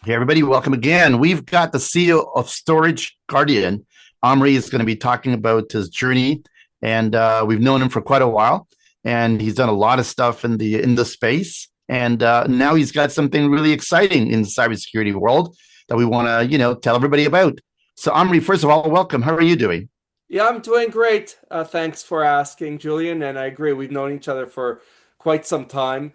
Hey, everybody, welcome again. We've got the CEO of Storage Guardian. Omry is going to be talking about his journey, and we've known him for quite a while, and he's done a lot of stuff in the space. And now he's got something really exciting in the cybersecurity world that we want to, tell everybody about. So, Omry, first of all, welcome. How are you doing? Yeah, I'm doing great. Thanks for asking, Julian. And I agree, we've known each other for quite some time.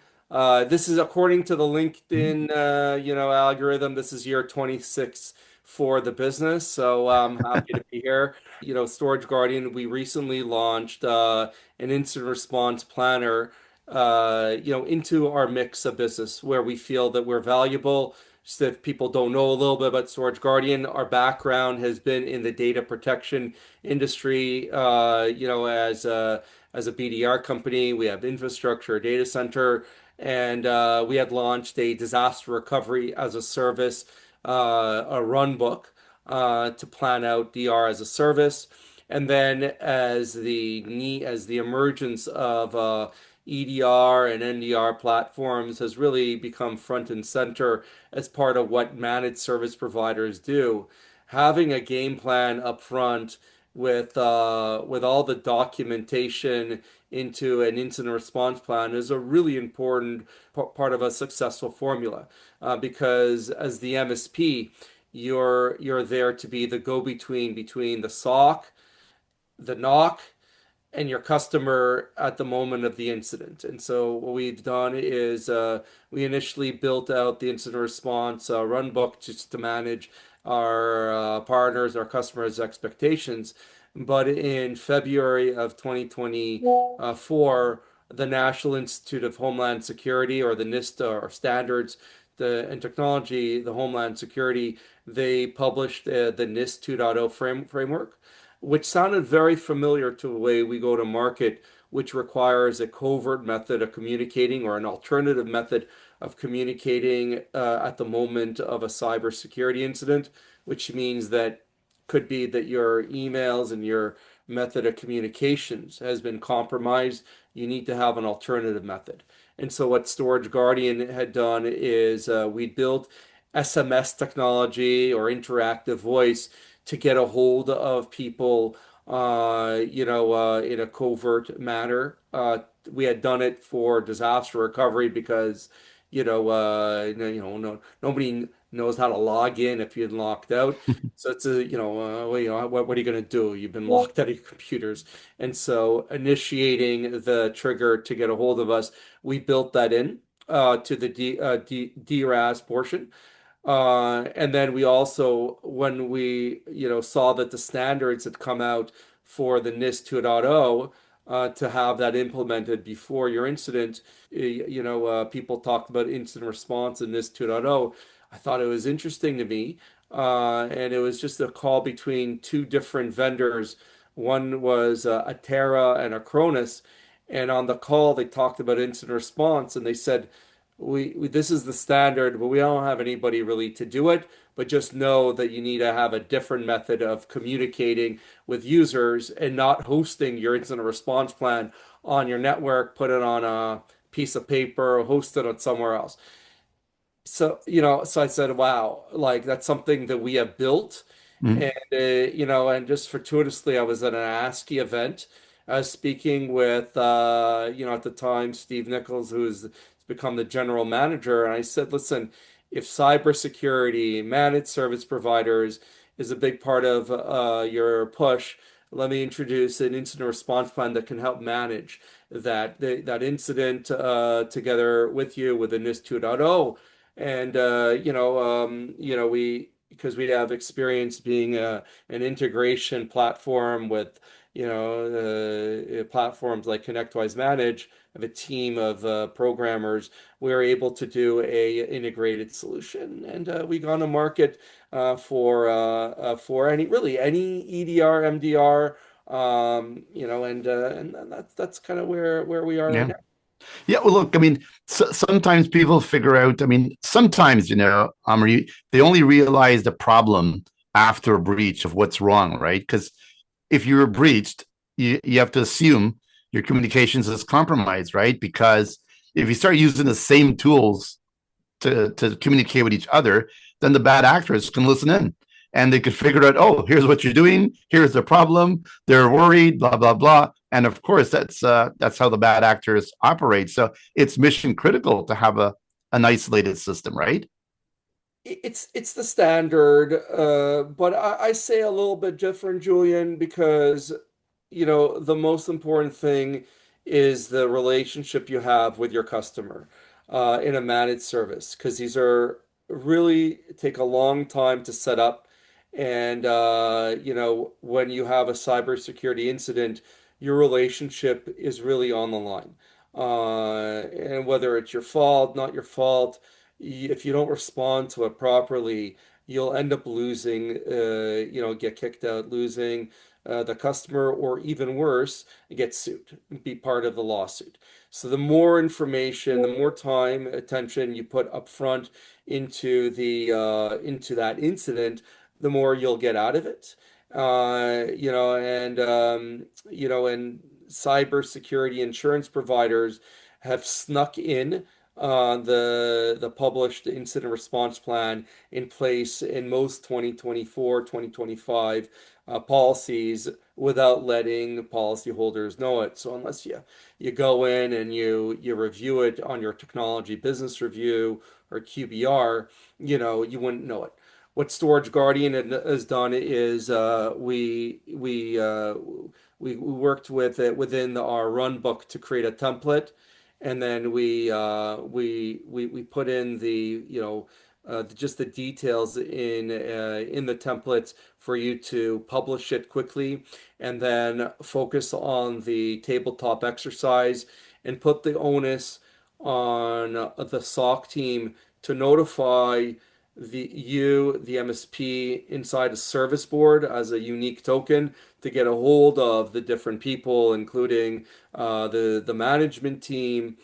This is according to the LinkedIn, algorithm. This is year 26 for the business. So I'm happy to be here. Storage Guardian, we recently launched an incident response planner, into our mix of business where we feel that we're valuable. Just if people don't know a little bit about Storage Guardian, our background has been in the data protection industry. As a BDR company, we have infrastructure, data center, and we had launched a disaster recovery as a service, a run book to plan out DR as a service. And then as the emergence of EDR and NDR platforms has really become front and center as part of what managed service providers do. Having a game plan up front with all the documentation into an incident response plan is a really important part of a successful formula, because as the MSP, you're there to be the go-between between the SOC, the knock, and your customer at the moment of the incident. And so what we've done is we initially built out the incident response run book just to manage our partners, our customers' expectations. But in February of 2024, the National Institute of Homeland Security, or the NIST, or standards and technology, the Homeland Security, they published the NIST 2.0 framework, which sounded very familiar to the way we go to market, which requires a covert method of communicating or an alternative method of communicating at the moment of a cybersecurity incident, which means that could be that your emails and your method of communications has been compromised. You need to have an alternative method. And so what Storage Guardian had done is we built SMS technology or interactive voice to get a hold of people, in a covert manner. We had done it for disaster recovery because, nobody knows how to log in if you're locked out. So it's what are you going to do? You've been locked out of your computers. And so initiating the trigger to get a hold of us, we built that in to the DRAS portion. And then we also, when we, saw that the standards had come out for the NIST 2.0, to have that implemented before your incident, people talked about incident response in NIST 2.0. I thought it was interesting to me. And it was just a call between two different vendors. One was Atera and Acronis. And on the call, they talked about incident response, and they said, we this is the standard, but we don't have anybody really to do it. But just know that you need to have a different method of communicating with users and not hosting your incident response plan on your network, put it on a piece of paper, or host it on somewhere else. So I said, wow, like that's something that we have built. Mhm. And, and just fortuitously, I was at an ASCII event. I was speaking with, at the time, Steve Nichols, who's become the general manager. And I said, listen, if cybersecurity, managed service providers is a big part of your push, let me introduce an incident response plan that can help manage that incident together with you with a NIST 2.0. And we because we have experience being an integration platform with platforms like ConnectWise Manage, of a team of programmers, we are able to do a integrated solution, and we gone to market for any EDR, MDR, and that's kind of where we are right Yeah. now. Yeah, well, look, I mean, sometimes people figure out, I mean, sometimes, they only realize the problem after a breach of what's wrong, right? Because if you're breached, you have to assume your communications is compromised, right? Because if you start using the same tools to communicate with each other, then the bad actors can listen in and they could figure out, oh, here's what you're doing, here's the problem, they're worried, blah blah blah. And of course, that's how the bad actors operate. So it's mission critical to have an isolated system, right? It's the standard, but I say a little bit different, Julian, because the most important thing is the relationship you have with your customer in a managed service, because these are really take a long time to set up. And when you have a cybersecurity incident, your relationship is really on the line. And whether it's your fault, not your fault, if you don't respond to it properly, you'll end up losing, get kicked out, losing the customer, or even worse, get sued, be part of the lawsuit. So the more information, the more time, attention you put up front into that incident, the more you'll get out of it. And cybersecurity insurance providers have snuck in the published incident response plan in place in most 2024, 2025 policies without letting policyholders know it. So unless you go in and you review it on your technology business review or QBR, you wouldn't know it. What Storage Guardian has done is we worked with it within our run book to create a template, and then we put in just the details in the templates for you to publish it quickly, and then focus on the tabletop exercise and put the onus on the SOC team to notify the MSP inside a service board as a unique token to get a hold of the different people, including the management team,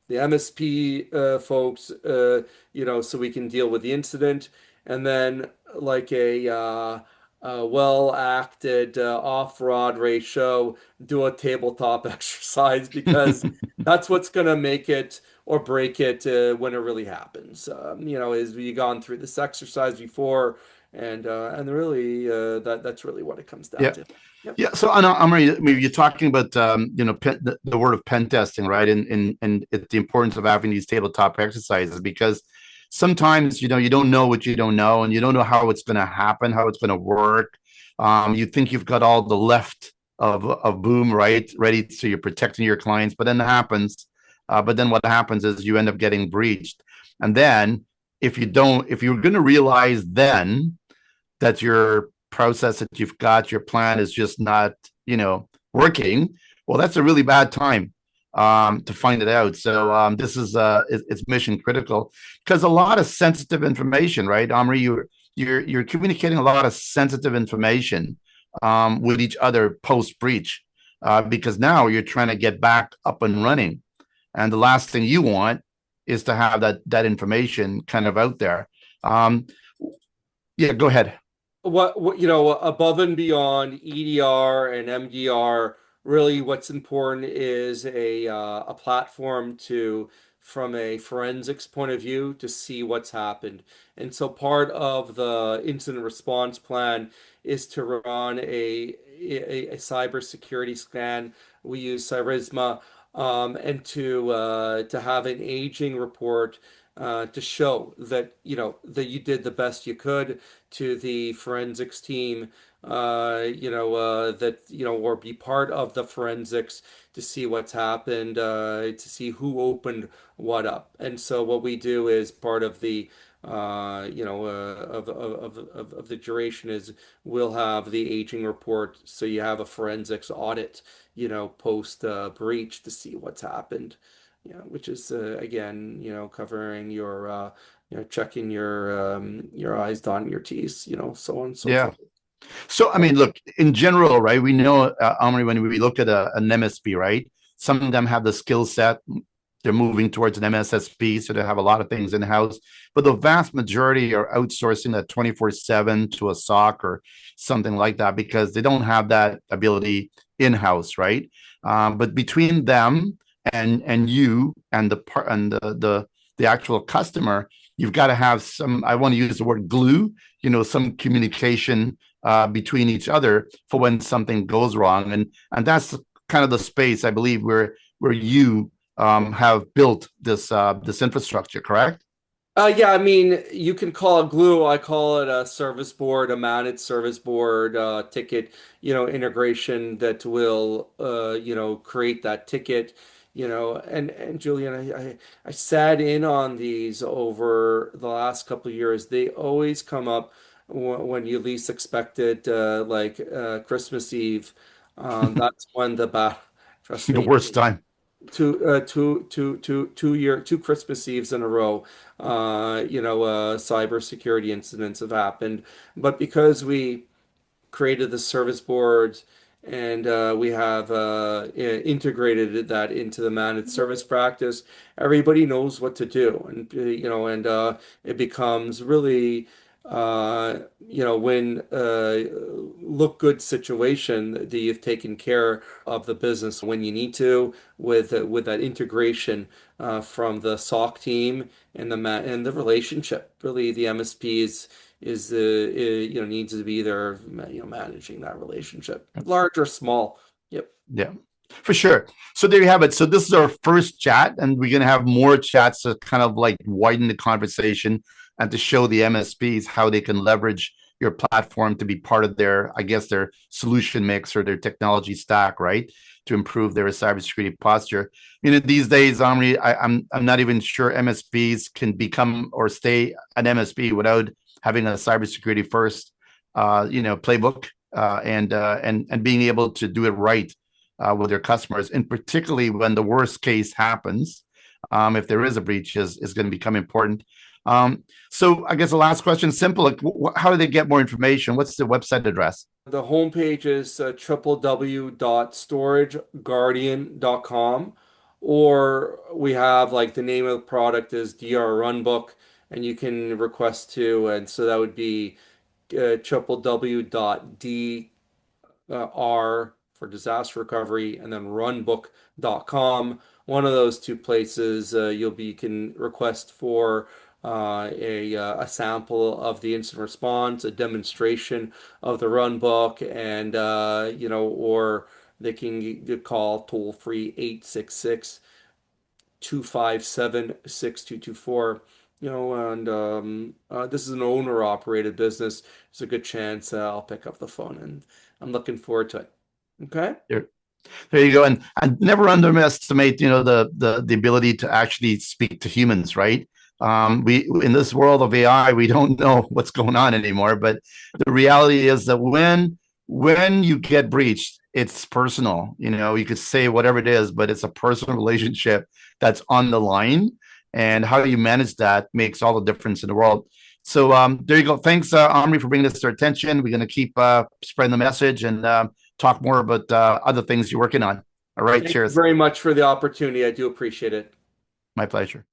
the MSP folks, so we can deal with the incident, and then like a well-acted off-Broadway show, do a tabletop exercise, because that's what's gonna make it or break it when it really happens. Is we gone through this exercise before, and really that's really what it comes down Yeah. to. Yep. Yeah. So, Omri, maybe you're talking about the word of pen testing, right? And the importance of having these tabletop exercises, because sometimes you don't know what you don't know, and you don't know how it's going to happen, how it's going to work. You think you've got all the left of boom, right, ready, so you're protecting your clients, but then it happens. But then what happens is you end up getting breached, and then if you're going to realize then that your process that you've got, your plan is just not, working, well, that's a really bad time to find it out. So this is it's mission critical, because a lot of sensitive information, right, Omri, you're communicating a lot of sensitive information with each other post breach, because now you're trying to get back up and running, and the last thing you want is to have that information kind of out there. Yeah, go ahead. What above and beyond EDR and MDR, really what's important is a platform to, from a forensics point of view, to see what's happened. And so part of the incident response plan is to run a cybersecurity scan. We use Cyrisma, and to have an aging report to show that that you did the best you could, to the forensics team, or be part of the forensics to see what's happened, to see who opened what up. And so what we do is part of the of the duration is we'll have the aging report, so you have a forensics audit, post breach, to see what's happened. Which is again, covering checking your I's, dotting your T's, so on and so Yeah. forth. So, I mean, look, in general, right, we know, Omri, when we look at an MSP, right, some of them have the skill set. They're moving towards an MSSP, so they have a lot of things in house. But the vast majority are outsourcing that 24/7 to a SOC or something like that, because they don't have that ability in house, right? But between them and you and the actual customer, you've got to have some, I want to use the word glue, some communication between each other for when something goes wrong. And that's kind of the space, I believe, where you have built this infrastructure, correct? Yeah, I mean, you can call it glue. I call it a service board, a managed service board, ticket, integration that will, create that ticket, and Julian, I sat in on these over the last couple of years. They always come up when you least expect it, like Christmas Eve. That's when the bat, trust The me, worst time. two Christmas Eves in a row, cybersecurity incidents have happened. But because we created the service board and we have integrated that into the managed service practice, everybody knows what to do, and it becomes really when look good situation that you've taken care of the business when you need to with that integration from the SOC team and the relationship. Really, the MSPs is the needs to be there, managing that relationship, large or small. Yep. Yeah, for sure. So there you have it. So this is our first chat, and we're going to have more chats to kind of like widen the conversation and to show the MSPs how they can leverage your platform to be part of their, I guess, their solution mix or their technology stack, right? To improve their cybersecurity posture. These days, Omri, I'm not even sure MSPs can become or stay an MSP without having a cybersecurity first, playbook, and being able to do it right with their customers, and particularly when the worst case happens, if there is a breach, is going to become important. So I guess the last question, simple, like, how do they get more information? What's the website address? The homepage is www.storageguardian.com, or we have like the name of the product is DR Runbook, and you can request to, and so that would be www.d R for disaster recovery, and then runbook.com. One of those two places you can request for a sample of the incident response, a demonstration of the runbook, and or they can call toll free 866-257-6224. And this is an owner operated business. There's a good chance I'll pick up the phone, and I'm looking forward to it. Okay. There you go. And never underestimate, the ability to actually speak to humans, right? We in this world of AI, we don't know what's going on anymore. But the reality is that when you get breached, it's personal. You could say whatever it is, but it's a personal relationship that's on the line. And how you manage that makes all the difference in the world. So there you go. Thanks, Omri, for bringing this to our attention. We're going to keep spreading the message and talk more about other things you're working on. All right, Thank you cheers. very much for the opportunity. I do appreciate it. My pleasure.